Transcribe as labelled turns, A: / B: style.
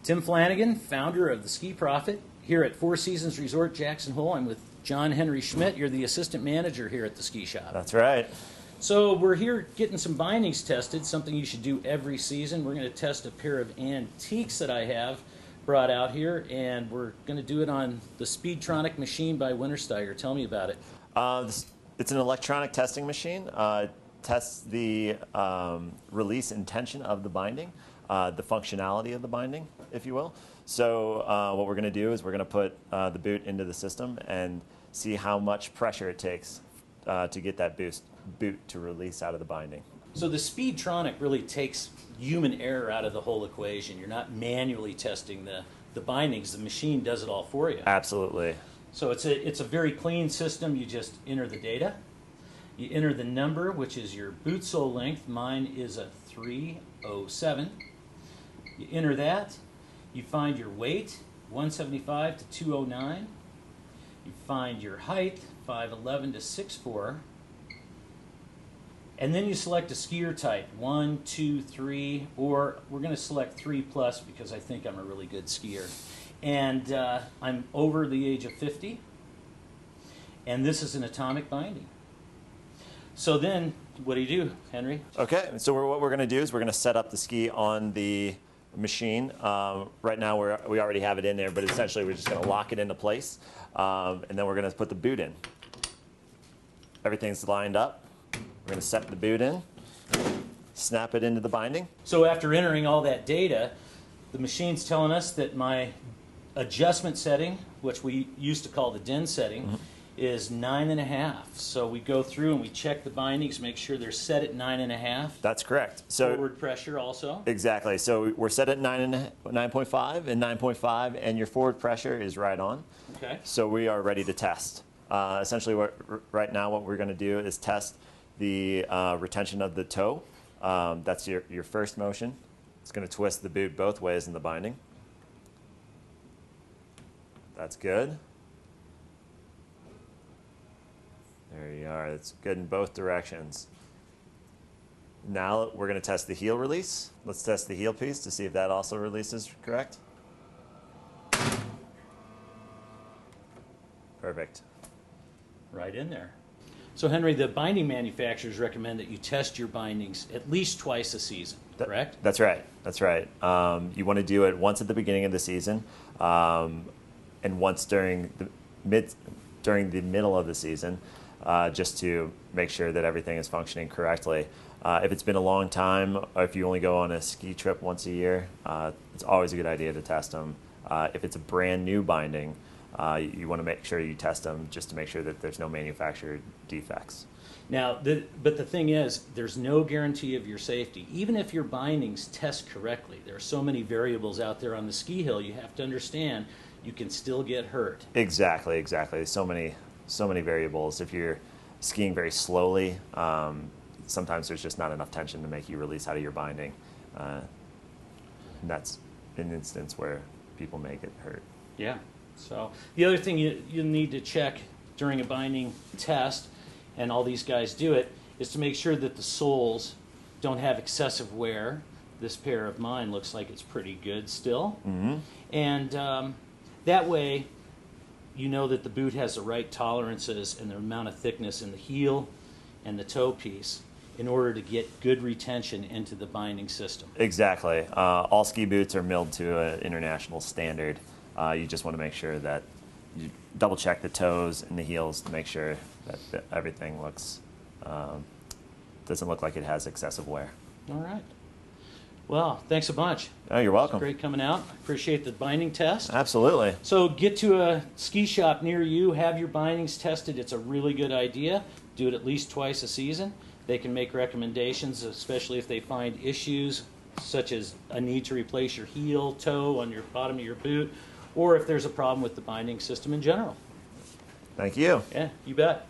A: Tim Flanagan, founder of the Ski Profit, here at Four Seasons Resort Jackson Hole. I'm with John Henry Schmitt. You're the assistant manager here at the ski shop.
B: That's right.
A: So we're here getting some bindings tested, something you should do every season. We're going to test a pair of antiques that I have brought out here, and we're going to do it on the Speedtronic machine by WINTERSTEIGER. Tell me about it.
B: It's an electronic testing machine. Tests the release and tension of the binding, the functionality of the binding, if you will. So what we're going to do is we're going to put the boot into the system and see how much pressure it takes to get that boot to release out of the binding.
A: So the Speedtronic really takes human error out of the whole equation. You're not manually testing the bindings. The machine does it all for you.
B: Absolutely.
A: So it's a very clean system. You just enter the data. You enter the number, which is your boot sole length. Mine is a 307. You enter that. You find your weight, 175 to 209. You find your height, 5'11 to 6'4. And then you select a skier type, 1, 2, 3, or we're going to select 3+ because I think I'm a really good skier. And I'm over the age of 50. And this is an atomic binding. So then, what do you do, Henry?
B: Okay, so what we're going to do is we're going to set up the ski on the machine. Right now we already have it in there, but essentially we're just going to lock it into place. And then we're going to put the boot in. Everything's lined up. We're going to set the boot in, snap it into the binding.
A: So after entering all that data, the machine's telling us that my adjustment setting, which we used to call the DIN setting, is 9.5. So we go through and we check the bindings, make sure they're set at 9.5.
B: That's correct. So
A: forward pressure also.
B: Exactly. So we're set at 9.5 and 9.5, and your forward pressure is right on.
A: Okay.
B: So we are ready to test. Essentially, right now what we're going to do is test the retention of the toe. That's your first motion. It's going to twist the boot both ways in the binding. That's good. There you are. It's good in both directions. Now we're going to test the heel release. Let's test the heel piece to see if that also releases correct. Perfect.
A: Right in there. So Henry, the binding manufacturers recommend that you test your bindings at least twice a season, correct?
B: That's right. That's right. You want to do it once at the beginning of the season, and once during the middle of the season, just to make sure that everything is functioning correctly. If it's been a long time, or if you only go on a ski trip once a year, it's always a good idea to test them. If it's a brand new binding, you want to make sure you test them just to make sure that there's no manufacturer defects.
A: Now, but the thing is, there's no guarantee of your safety. Even if your bindings test correctly, there are so many variables out there on the ski hill, you have to understand you can still get hurt.
B: Exactly, exactly. So many variables. If you're skiing very slowly, sometimes there's just not enough tension to make you release out of your binding. And that's an instance where people may get hurt.
A: Yeah. So the other thing you need to check during a binding test, and all these guys do it, is to make sure that the soles don't have excessive wear. This pair of mine looks like it's pretty good still. And that way you know that the boot has the right tolerances and the amount of thickness in the heel and the toe piece in order to get good retention into the binding system.
B: Exactly. All ski boots are milled to an international standard. You just want to make sure that you double check the toes and the heels to make sure that everything looks doesn't look like it has excessive wear.
A: All right. Well, thanks a bunch.
B: Oh, you're welcome.
A: It's great coming out. Appreciate the binding test.
B: Absolutely.
A: So get to a ski shop near you, have your bindings tested. It's a really good idea. Do it at least twice a season. They can make recommendations, especially if they find issues such as a need to replace your heel, toe on your bottom of your boot, or if there's a problem with the binding system in general.
B: Thank you.
A: Yeah, you bet.